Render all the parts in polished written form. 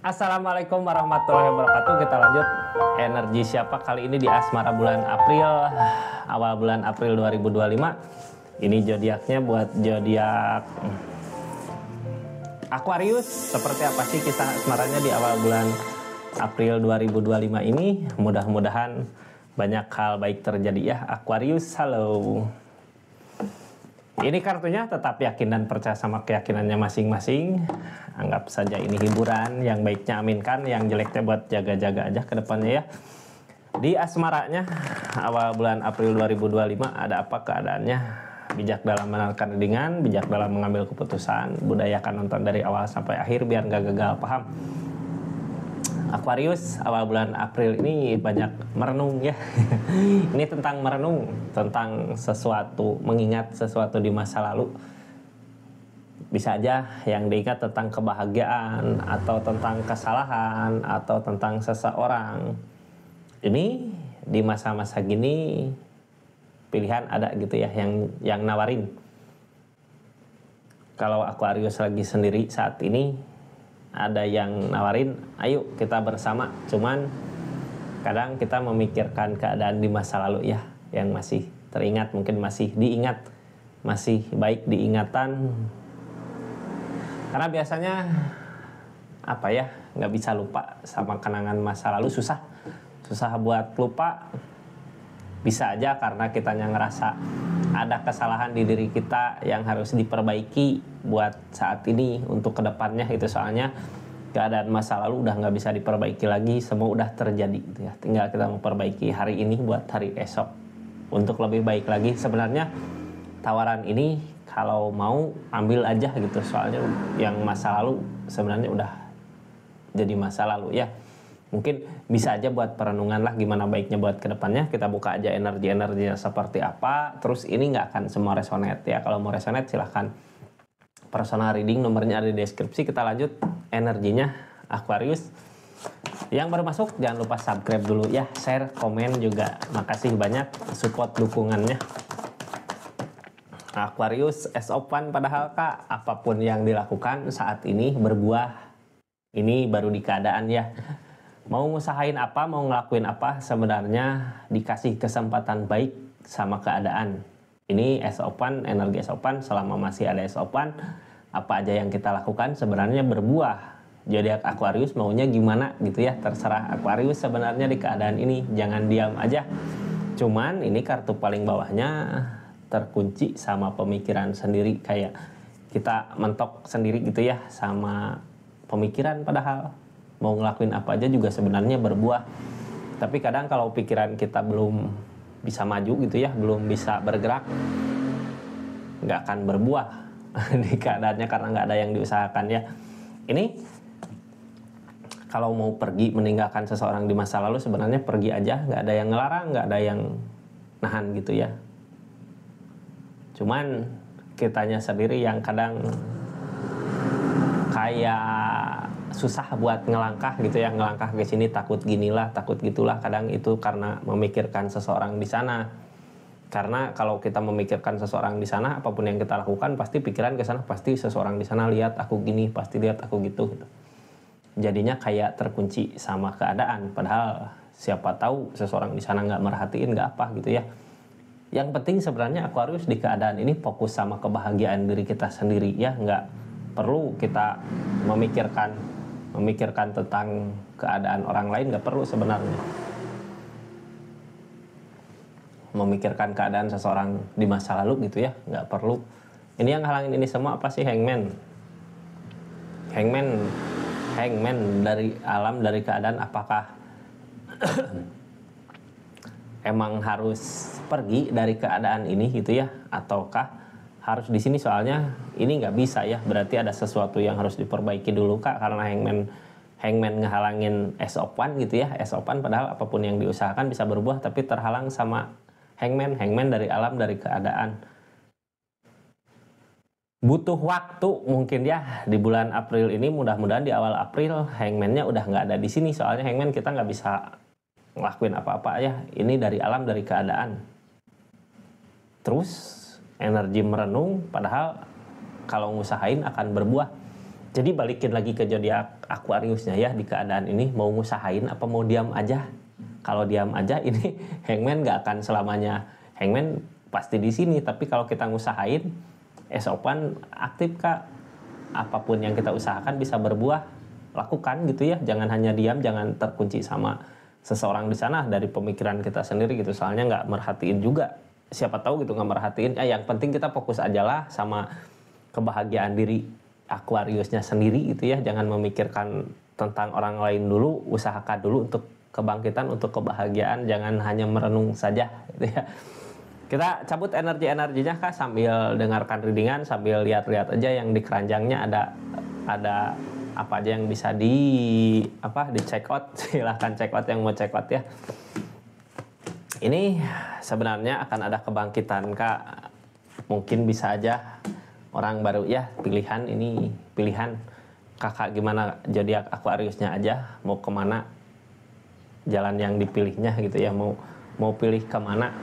Assalamualaikum warahmatullahi wabarakatuh. Kita lanjut energi siapa kali ini di asmara bulan April, awal bulan April 2025. Ini zodiaknya buat zodiak Aquarius. Seperti apa sih kisah asmaranya di awal bulan April 2025 ini? Mudah-mudahan banyak hal baik terjadi ya Aquarius. Halo. Ini kartunya tetap yakin dan percaya sama keyakinannya masing-masing. Anggap saja ini hiburan, yang baiknya aminkan, yang jeleknya buat jaga-jaga aja ke depannya ya. Di asmaranya awal bulan April 2025 ada apa keadaannya? Bijak dalam menentukan dengan, bijak dalam mengambil keputusan, budayakan nonton dari awal sampai akhir biar nggak gagal paham. Aquarius awal bulan April ini banyak merenung ya. Ini tentang merenung, tentang sesuatu, mengingat sesuatu di masa lalu. Bisa aja yang diingat tentang kebahagiaan, atau tentang kesalahan, atau tentang seseorang. Ini di masa-masa gini pilihan ada gitu ya yang nawarin. Kalau Aquarius lagi sendiri saat ini, ada yang nawarin, ayo kita bersama. Cuman kadang kita memikirkan keadaan di masa lalu ya, yang masih teringat, mungkin masih diingat, masih baik diingatan. Karena biasanya apa ya, nggak bisa lupa sama kenangan masa lalu, susah buat lupa. Bisa aja karena kitanya ngerasa ada kesalahan di diri kita yang harus diperbaiki buat saat ini untuk kedepannya itu, soalnya keadaan masa lalu udah nggak bisa diperbaiki lagi, semua udah terjadi gitu ya. Tinggal kita memperbaiki hari ini buat hari esok untuk lebih baik lagi. Sebenarnya tawaran ini kalau mau ambil aja gitu, soalnya yang masa lalu sebenarnya udah jadi masa lalu ya. Mungkin bisa aja buat perenungan lah gimana baiknya buat kedepannya. Kita buka aja energi-energinya seperti apa. Terus ini nggak akan semua resonate ya. Kalau mau resonate silahkan personal reading, nomornya ada di deskripsi. Kita lanjut energinya Aquarius. Yang baru masuk jangan lupa subscribe dulu ya, share, komen juga. Makasih banyak support dukungannya. Aquarius as of one, padahal kak apapun yang dilakukan saat ini berbuah. Ini baru di keadaan ya. Mau ngusahain apa, mau ngelakuin apa, sebenarnya dikasih kesempatan baik sama keadaan. Ini S-Open, energi S-Open, selama masih ada S-Open, apa aja yang kita lakukan sebenarnya berbuah. Zodiak Aquarius maunya gimana gitu ya, terserah Aquarius sebenarnya di keadaan ini. Jangan diam aja. Cuman ini kartu paling bawahnya terkunci sama pemikiran sendiri. Kayak kita mentok sendiri gitu ya sama pemikiran, padahal mau ngelakuin apa aja juga sebenarnya berbuah. Tapi kadang kalau pikiran kita belum bisa maju gitu ya, belum bisa bergerak, nggak akan berbuah di keadaannya karena nggak ada yang diusahakan ya. Ini kalau mau pergi meninggalkan seseorang di masa lalu sebenarnya pergi aja, nggak ada yang ngelarang, nggak ada yang nahan gitu ya. Cuman kitanya sendiri yang kadang kayak susah buat ngelangkah gitu ya, ngelangkah ke sini takut ginilah, takut gitulah. Kadang itu karena memikirkan seseorang di sana. Karena kalau kita memikirkan seseorang di sana, apapun yang kita lakukan pasti pikiran ke sana, pasti seseorang di sana lihat aku gini, pasti lihat aku gitu. Jadinya kayak terkunci sama keadaan. Padahal siapa tahu seseorang di sana nggak merhatiin, nggak apa gitu ya. Yang penting sebenarnya Aquarius di keadaan ini fokus sama kebahagiaan diri kita sendiri ya, nggak perlu kita memikirkan tentang keadaan orang lain, nggak perlu sebenarnya. Memikirkan keadaan seseorang di masa lalu gitu ya, nggak perlu. Ini yang halangin ini semua apa sih? Hangman dari alam, dari keadaan. Apakah emang harus pergi dari keadaan ini gitu ya, ataukah harus di sini? Soalnya ini nggak bisa ya, berarti ada sesuatu yang harus diperbaiki dulu kak, karena hangman ngehalangin S-Open gitu ya. S-Open padahal apapun yang diusahakan bisa berbuah, tapi terhalang sama hangman dari alam, dari keadaan. Butuh waktu mungkin ya di bulan April ini, mudah-mudahan di awal April hangman-nya udah nggak ada di sini. Soalnya hangman kita nggak bisa ngelakuin apa-apa ya, ini dari alam, dari keadaan. Terus energi merenung, padahal kalau ngusahain akan berbuah. Jadi balikin lagi ke zodiak Aquariusnya ya, di keadaan ini mau ngusahain apa mau diam aja. Kalau diam aja ini Hangman nggak akan selamanya. Hangman pasti di sini, tapi kalau kita ngusahain, esopan aktif Kak. Apapun yang kita usahakan bisa berbuah, lakukan gitu ya. Jangan hanya diam, jangan terkunci sama seseorang di sana dari pemikiran kita sendiri gitu. Soalnya nggak merhatiin juga. Siapa tahu gitu nggak merhatiin. Yang penting kita fokus aja lah sama kebahagiaan diri Aquariusnya sendiri gitu ya. Jangan memikirkan tentang orang lain dulu, usahakan dulu untuk kebangkitan, untuk kebahagiaan. Jangan hanya merenung saja gitu ya. Kita cabut energi-energinya Kak sambil dengarkan readingan, sambil lihat-lihat aja yang di keranjangnya ada apa aja yang bisa di check out. Silahkan check out yang mau check out ya. Ini sebenarnya akan ada kebangkitan Kak. Mungkin bisa aja orang baru ya, pilihan Kakak gimana zodiak Aquariusnya aja, mau kemana jalan yang dipilihnya gitu ya, mau pilih kemana.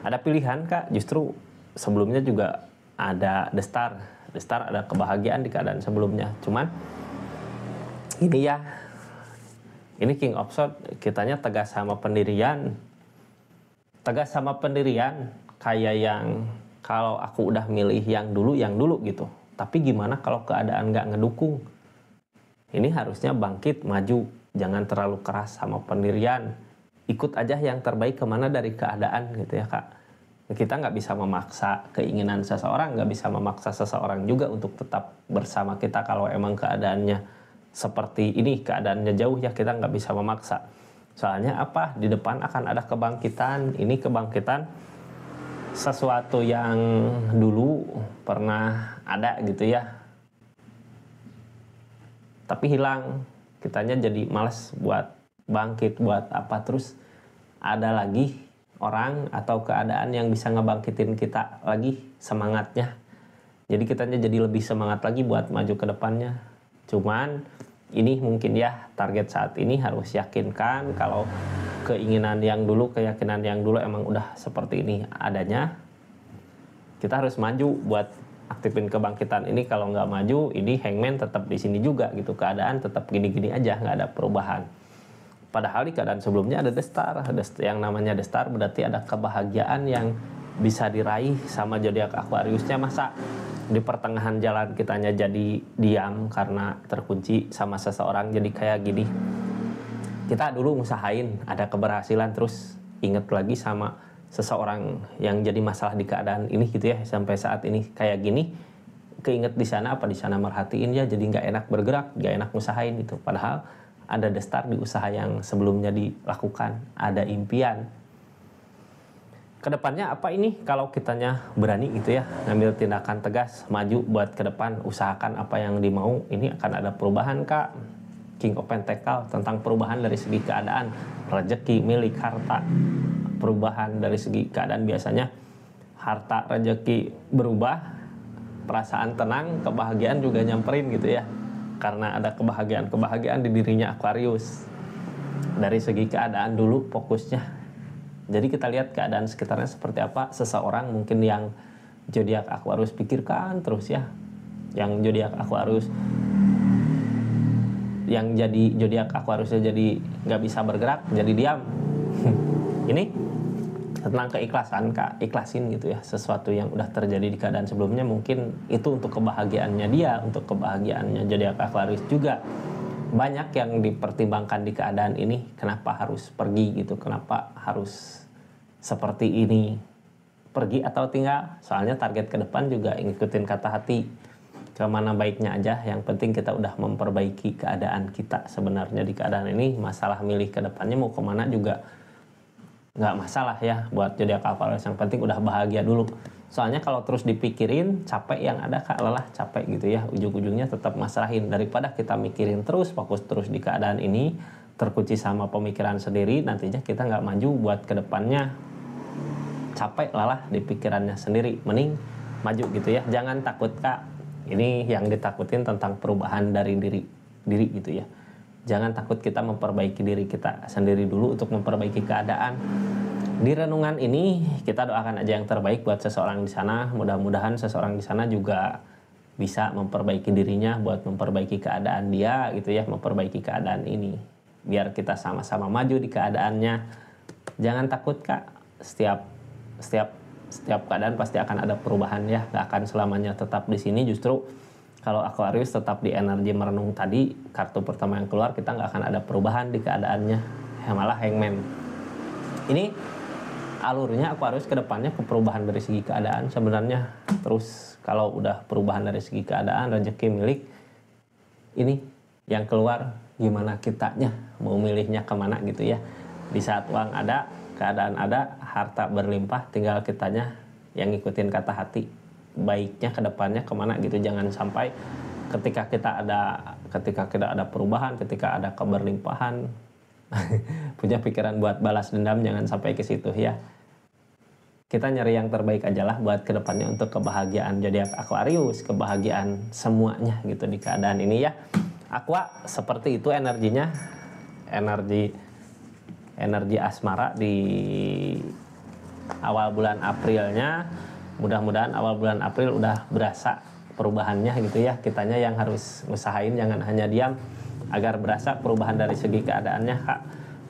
Ada pilihan Kak, justru sebelumnya juga ada The Star ada kebahagiaan di keadaan sebelumnya. Cuman ini ya, ini King of Swords, kitanya tegas sama pendirian. Tegas sama pendirian, kayak yang kalau aku udah milih yang dulu gitu. Tapi gimana kalau keadaan nggak ngedukung? Ini harusnya bangkit, maju. Jangan terlalu keras sama pendirian. Ikut aja yang terbaik kemana dari keadaan gitu ya Kak. Kita nggak bisa memaksa keinginan seseorang, nggak bisa memaksa seseorang juga untuk tetap bersama kita kalau emang keadaannya seperti ini, keadaannya jauh ya, kita nggak bisa memaksa. Soalnya apa? Di depan akan ada kebangkitan. Ini kebangkitan sesuatu yang dulu pernah ada gitu ya, tapi hilang. Kitanya jadi malas buat bangkit, buat apa, terus ada lagi orang atau keadaan yang bisa ngebangkitin kita lagi semangatnya. Jadi kitanya jadi lebih semangat lagi buat maju ke depannya. Cuman ini mungkin ya target saat ini harus yakinkan kalau keinginan yang dulu, keyakinan yang dulu emang udah seperti ini adanya. Kita harus maju buat aktifin kebangkitan ini. Kalau nggak maju, ini Hangman tetap di sini juga gitu. Keadaan tetap gini-gini aja, nggak ada perubahan. Padahal di keadaan sebelumnya ada The Star. Yang namanya The Star berarti ada kebahagiaan yang bisa diraih sama zodiak Aquariusnya. Masa di pertengahan jalan kitanya jadi diam karena terkunci sama seseorang, jadi kayak gini. Kita dulu ngusahain ada keberhasilan, terus inget lagi sama seseorang yang jadi masalah di keadaan ini gitu ya, sampai saat ini kayak gini, keinget di sana apa di sana merhatiin ya, jadi nggak enak bergerak, nggak enak ngusahain itu. Padahal ada The Star di usaha yang sebelumnya dilakukan, ada impian. Kedepannya apa ini kalau kitanya berani gitu ya, ngambil tindakan tegas, maju buat ke depan, usahakan apa yang dimau, ini akan ada perubahan Kak. King of Pentacle tentang perubahan dari segi keadaan, rezeki, milik, harta. Perubahan dari segi keadaan, biasanya harta, rezeki berubah, perasaan tenang, kebahagiaan juga nyamperin gitu ya, karena ada kebahagiaan di dirinya Aquarius. Dari segi keadaan dulu fokusnya, jadi kita lihat keadaan sekitarnya seperti apa. Seseorang mungkin yang zodiak Aquarius pikirkan terus ya, yang zodiak Aquarius, yang jadi zodiak Aquariusnya jadi nggak bisa bergerak, jadi diam. Ini tentang keikhlasan Kak, ikhlasin gitu ya sesuatu yang udah terjadi di keadaan sebelumnya. Mungkin itu untuk kebahagiaannya dia, untuk kebahagiaannya zodiak Aquarius juga. Banyak yang dipertimbangkan di keadaan ini, kenapa harus pergi gitu, kenapa harus seperti ini, pergi atau tinggal. Soalnya target ke depan juga ngikutin kata hati, kemana baiknya aja. Yang penting kita udah memperbaiki keadaan kita sebenarnya di keadaan ini. Masalah milih ke depannya mau kemana juga nggak masalah ya buat zodiak Aquarius, yang penting udah bahagia dulu. Soalnya kalau terus dipikirin, capek yang ada Kak, lelah, capek gitu ya, ujung-ujungnya tetap masalahin. Daripada kita mikirin terus, fokus terus di keadaan ini, terkunci sama pemikiran sendiri, nantinya kita nggak maju buat kedepannya, capek, lelah di pikirannya sendiri. Mending maju gitu ya, jangan takut Kak. Ini yang ditakutin tentang perubahan dari diri gitu ya. Jangan takut, kita memperbaiki diri kita sendiri dulu untuk memperbaiki keadaan. Di renungan ini kita doakan aja yang terbaik buat seseorang di sana. Mudah-mudahan seseorang di sana juga bisa memperbaiki dirinya buat memperbaiki keadaan dia gitu ya, memperbaiki keadaan ini. Biar kita sama-sama maju di keadaannya. Jangan takut Kak, setiap keadaan pasti akan ada perubahan ya, gak akan selamanya tetap di sini. Justru kalau Aquarius tetap di energi merenung tadi, kartu pertama yang keluar, kita gak akan ada perubahan di keadaannya, ya malah Hangman. Ini alurnya Aquarius ke depannya ke perubahan dari segi keadaan sebenarnya. Terus kalau udah perubahan dari segi keadaan, rezeki milik, ini yang keluar gimana kitanya mau milihnya kemana gitu ya. Di saat uang ada, keadaan ada, harta berlimpah, tinggal kitanya yang ngikutin kata hati, baiknya ke depannya kemana gitu. Jangan sampai ketika kita ada perubahan, ketika ada keberlimpahan punya pikiran buat balas dendam, jangan sampai ke situ ya. Kita nyari yang terbaik aja lah buat kedepannya untuk kebahagiaan zodiak Aquarius, kebahagiaan semuanya gitu di keadaan ini ya. Aqua seperti itu energinya, energi asmara di awal bulan Aprilnya. Mudah-mudahan awal bulan April udah berasa perubahannya gitu ya. Kitanya yang harus usahain, jangan hanya diam, agar berasa perubahan dari segi keadaannya Kak.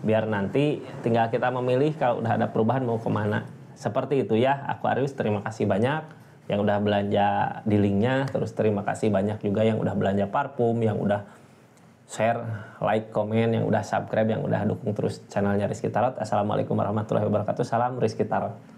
Biar nanti tinggal kita memilih kalau udah ada perubahan mau kemana. Seperti itu ya Aquarius. Terima kasih banyak yang udah belanja di linknya. Terus terima kasih banyak juga yang udah belanja parfum, yang udah share, like, komen, yang udah subscribe, yang udah dukung terus channelnya Rizky Tarot. Assalamualaikum warahmatullahi wabarakatuh. Salam Rizky Tarot.